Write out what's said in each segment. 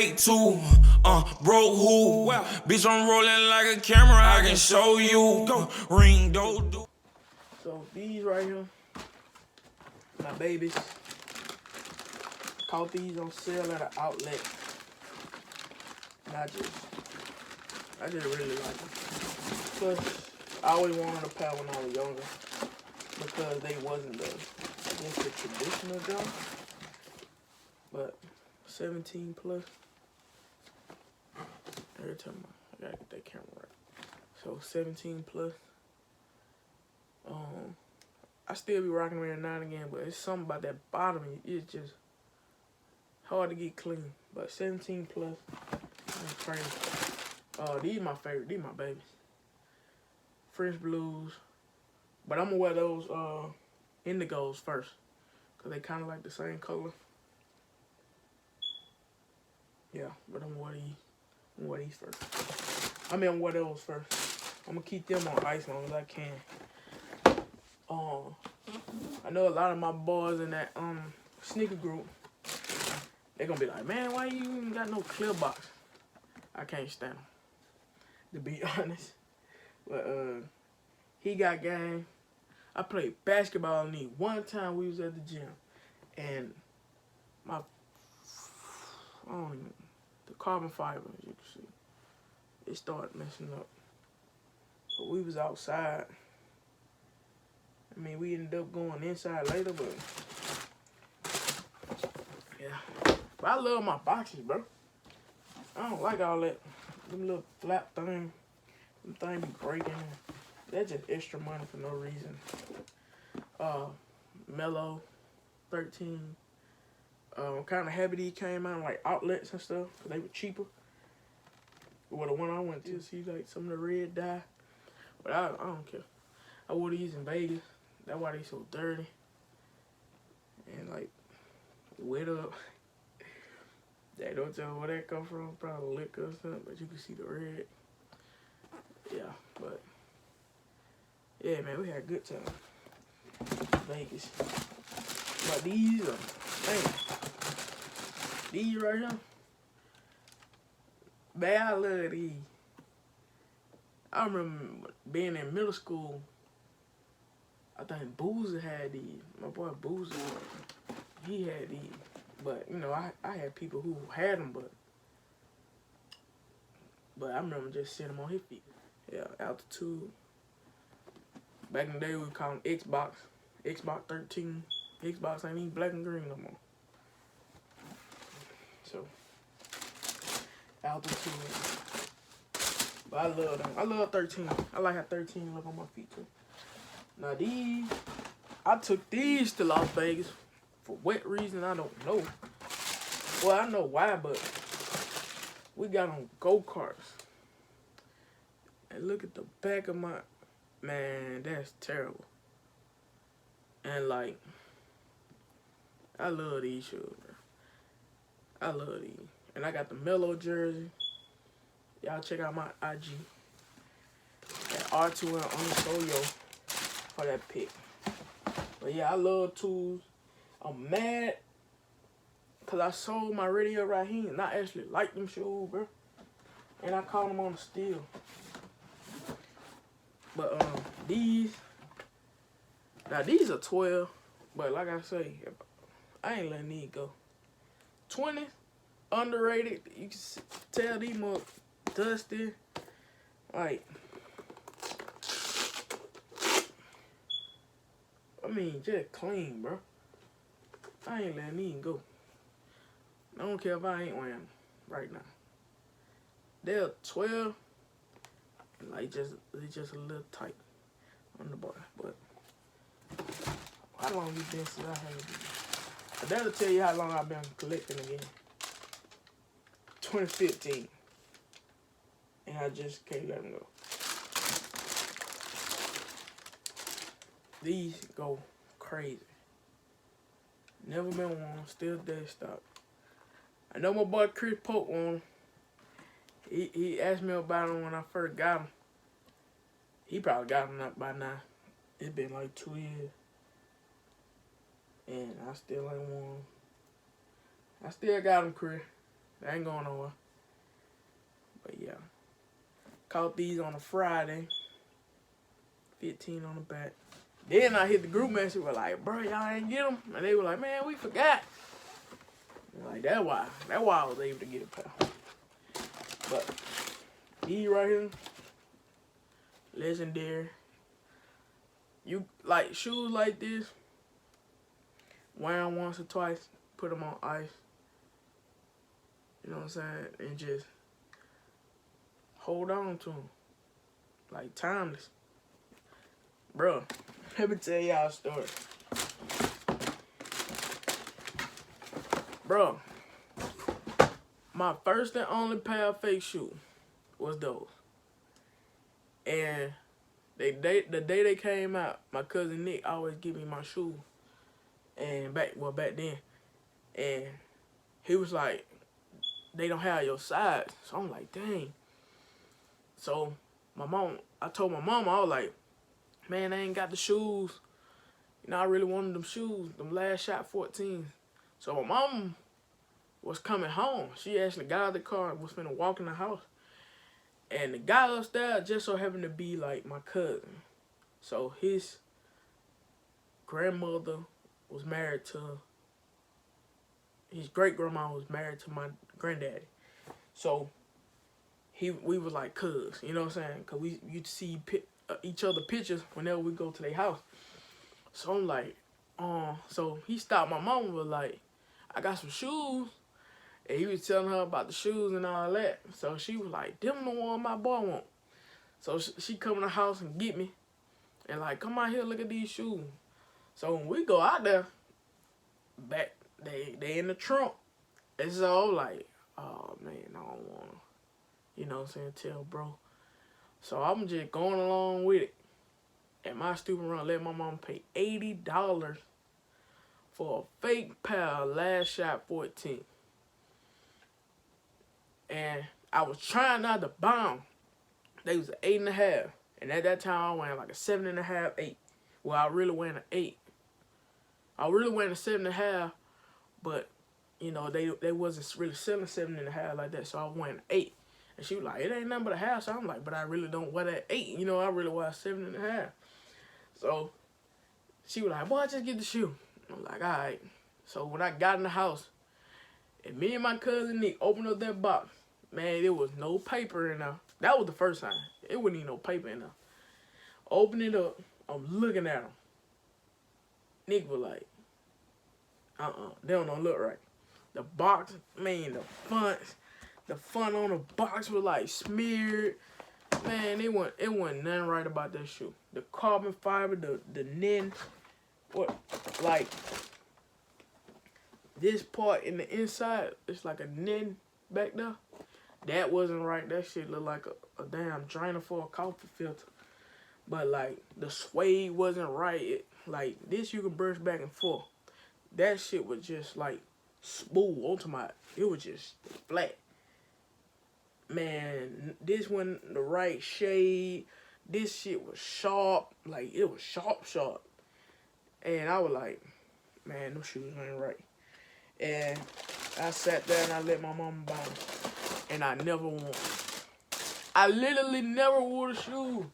take two. Bro, who? Bitch, I'm rolling like a camera, I can show you. Go, ring, do. So these right here, my babies. Caught these on sale at an outlet. And I just really like them. Plus, I always wanted a pair when I was younger. Because they wasn't the traditional jump. But 17 plus. Every time I gotta get that camera right. So 17 plus. I still be rocking around now and again, but it's something about that bottom. It's just hard to get clean. But 17 plus, that's crazy. These my favorite. These my babies. French blues. But I'm gonna wear those indigos first, cause they kind of like the same color. Yeah, but I'm gonna wear these first. I'm gonna wear those first. I'm gonna keep them on ice as long as I can. I know a lot of my boys in that sneaker group, they gonna be like, man, why you even got no clear box? I can't stand them, to be honest. But he got game. I played basketball in these. One time we was at the gym, and the carbon fiber, as you can see, it started messing up. But we was outside. I mean, we ended up going inside later, but yeah. But I love my boxes, bro. I don't like all that. Them little flap thing. Them things be breaking. That's just extra money for no reason. Mellow 13. I'm kind of happy these came out like outlets and stuff, cause they were cheaper. Well, the one I went to see like some of the red dye, but I don't care. I wore these in Vegas. That's why they so dirty and like wet up. They don't tell where that come from. Probably liquor or something, but you can see the red. Yeah, but yeah, man, we had a good time. Vegas. But these are, man, these right here, man, I love these. I remember being in middle school, I think Boozer had these. My boy Boozer, he had these. But, you know, I had people who had them, but I remember just seeing them on his feet. Yeah, Altitude. Back in the day, we would call them Xbox. Xbox 13. Xbox ain't even black and green no more. So, Altitude. But I love them. I love 13. I like how 13 look on my feet too. Now these, I took these to Las Vegas for what reason, I don't know. Well, I know why, but we got on go-karts. And look at the back of my, man, that's terrible. And like, I love these shoes, bro. I love these. And I got the Mellow jersey. Y'all check out my IG. At R2L_Yo for that pic. But yeah, I love tools. I'm mad because I sold my Radio Raheem and I actually like them shoes, bro. And I caught them on the steal. But these, now these are 12, but like I say, I ain't letting these go. 20, underrated. You can tell these more dusty. Like, I mean, just clean, bro. I ain't letting these go. I don't care if I ain't wearing them right now. They're 12, and like they just a little tight on the bottom. But how long you been since I had these? But that'll tell you how long I've been collecting again. 2015, and I just can't let them go. These go crazy. Never been one, still dead stock. I know my boy Chris Polk won. He asked me about them when I first got them. He probably got them up by now. It's been like 2 years. And I still ain't won. I still got them, Chris. They ain't going nowhere. But yeah. Caught these on a Friday. 15 on the back. Then I hit the group message. We're like, bro, y'all ain't get them. And they were like, man, we forgot. Like, that's why. That's why I was able to get it, pal. But these right here, legendary. You like shoes like this, wear them once or twice, put them on ice. You know what I'm saying? And just hold on to them. Like timeless. Bro, let me tell y'all a story. Bro, my first and only pair of fake shoes was those. And the day they came out, my cousin Nick always give me my shoes. And back then. And he was like, they don't have your size. So I'm like, dang. So I told my mom, I was like, man, I ain't got the shoes. You know, I really wanted them shoes, them last shot 14. So my mom was coming home. She actually got out of the car and was finna walk in the house. And the guy upstairs just so happened to be like my cousin. So his grandmother was married to, his great-grandma was married to my granddaddy. So we was like cuz, you know what I'm saying? Because we used to see each other pictures whenever we go to their house. So I'm like, so he stopped my mama, was like, I got some shoes. And he was telling her about the shoes and all that. So she was like, them the one my boy want. So she come in the house and get me. And like, come out here, look at these shoes. So when we go out there, back they in the trunk. And so like, oh man, I don't wanna, you know what I'm saying, tell bro. So I'm just going along with it. And my stupid run let my mom pay $80 for a fake pair of last shot 14. And I was trying not to buy them. They was an 8.5. And at that time, I went like a 7.5, 8. Well, I really went an 8. I really went a 7.5, but, you know, they wasn't really selling 7.5 like that, so I went an 8. And she was like, it ain't nothing but a half. So I'm like, but I really don't wear that 8. You know, I really wear a 7.5. So she was like, boy, just get the shoe. I'm like, all right. So when I got in the house, and me and my cousin Nick opened up that box, man, there was no paper in there. That was the first time. It wasn't even no paper in there. Open it up. I'm looking at them. Nick was like, they don't look right. The box, man, the font on the box was like smeared. Man, it wasn't nothing right about that shoe. The carbon fiber, the nin, what, like, this part in the inside, it's like a nin back there. That wasn't right. That shit looked like a damn drainer for a coffee filter. But, like, the suede wasn't right. Like, this you can brush back and forth. That shit was just, like, smooth. Ultimate. It was just flat. Man, this wasn't the right shade. This shit was sharp. Like, it was sharp. And I was like, man, them shoes ain't right. And I sat there and I let my mama buy them. And I never wore them. I literally never wore the shoes.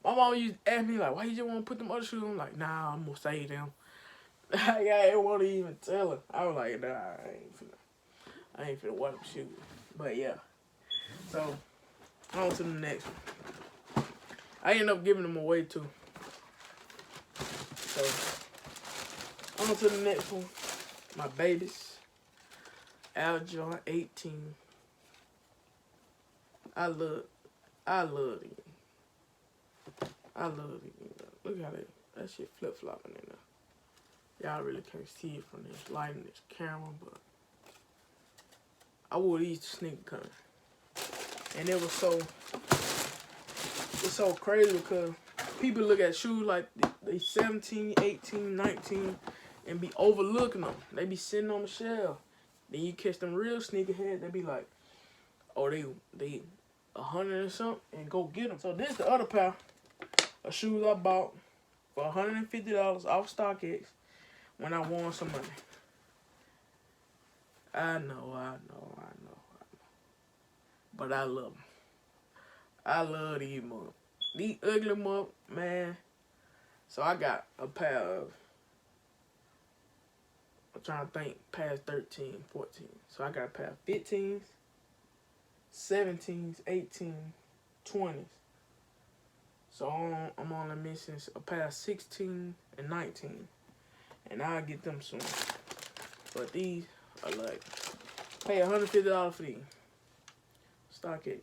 My mama used to ask me, like, why you just want to put them other shoes on? I'm like, nah, I'm going to save them. Like, I didn't want to even tell her. I was like, nah, I ain't finna wear them shoes. But, yeah. So, on to the next one. I ended up giving them away, too. So, on to the next one. My babies. Air Jordan 18. I love it. I love it. Look how that shit flip-flopping in there. Y'all really can't see it from this light and this camera, but I wore these to sneaker coming. And it was so crazy because people look at shoes like they 17, 18, 19 and be overlooking them. They be sitting on the shelf. Then you catch them real sneakerheads, they be like, oh, they 100 or something, and go get them. So this the other pair of shoes I bought for $150 off StockX when I won some money. I know. but I love them. I love these mug. These ugly mug, man. So I got a pair of, I'm trying to think, past 13, 14. So I got a pair of 15s, 17s, 18s, 20s. So I'm only missing a pair of 16 and 19. And I'll get them soon. But these are like, pay $150 for these. StockX.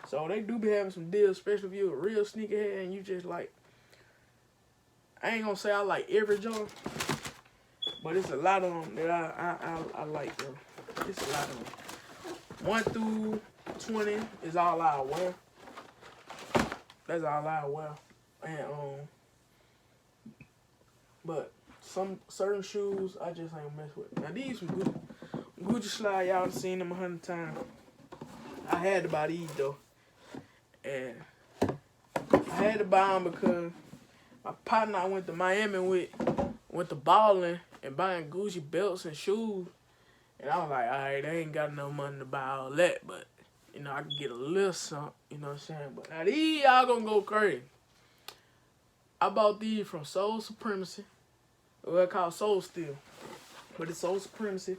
So they do be having some deals, especially if you're a real sneakerhead and you just like, I ain't gonna say I like every joint, but it's a lot of them that I like, bro. It's a lot of them. 1 through 20 is all I wear. That's all I wear. And but some certain shoes I just ain't mess with. Now these some Gucci slide, y'all done seen them 100 times. I had to buy these though. And I had to buy them because my partner I went to Miami with went to balling and buying Gucci belts and shoes. And I was like, alright, I ain't got no money to buy all that, but you know, I can get a little something, you know what I'm saying? But now these y'all gonna go crazy. I bought these from Soul Supremacy. Well, it's called Soul Steel. But it's Soul Supremacy.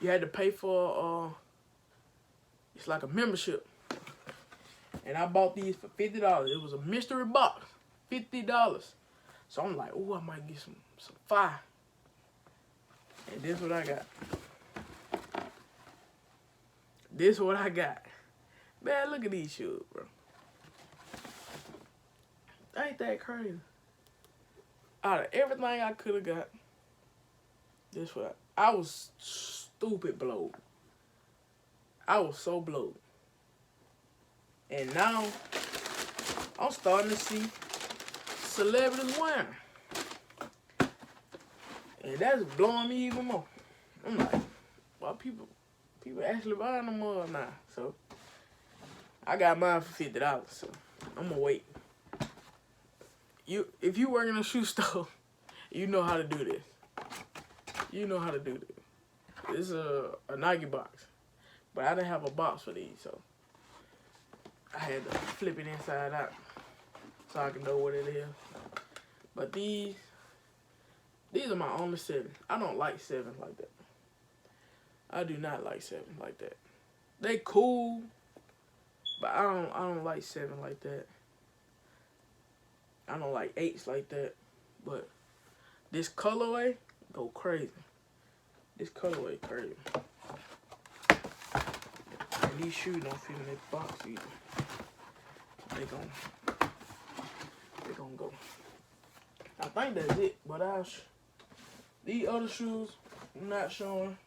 You had to pay for it's like a membership. And I bought these for $50. It was a mystery box. $50. So I'm like, oh, I might get some fire. And this what I got. This what I got. Man, look at these shoes, bro. Ain't that crazy? Out of everything I could have got, this what I was stupid blowed. I was so blowed. And now, I'm starting to see celebrities wearing. And that's blowing me even more. I'm like, well, people actually buying them more now. So, I got mine for $50, so I'm gonna wait. If you work in a shoe store, you know how to do this. You know how to do this. This is a Nike box. But I didn't have a box for these, so I had to flip it inside out so I can know what it is. But these are my only 7s. I don't like 7s like that. I do not like 7s like that. They cool, but I don't like 7 like that. I don't like 8s like that. But this colorway go crazy. This colorway crazy. And these shoes don't fit in this box either. They gonna go. I think that's it, but these other shoes, I'm not showing.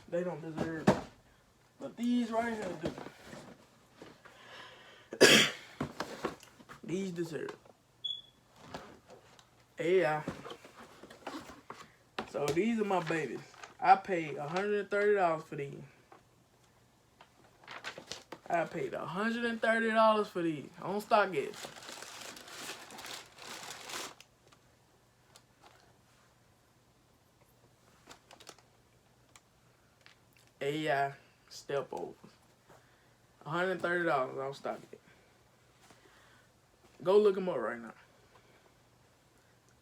They don't deserve it. But these right here do. These deserve it. Yeah. So these are my babies. I paid $130 for these. I paid $130 for these on StockX. AI step over. $130 on StockX. Go look them up right now.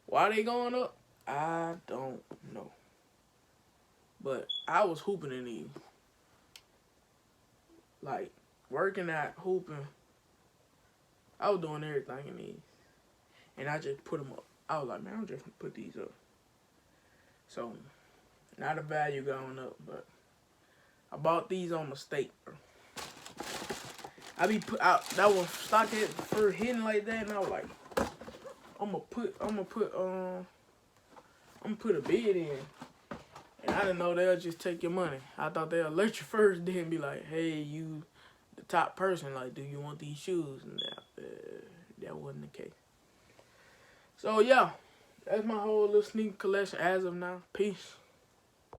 Why they going up? I don't know. But I was hooping in these. Like, working out, hooping. I was doing everything in these. And I just put them up. I was like, man, I'm just gonna put these up. So, not a value going up, but I bought these on mistake, bro. I be put out, that was StockX first hitting like that, and I was like, I'm gonna put a bid in. And I didn't know they'll just take your money. I thought they'll let you first, then be like, hey, you the top person, like, do you want these shoes? And that wasn't the case. So, yeah, that's my whole little sneaker collection as of now. Peace.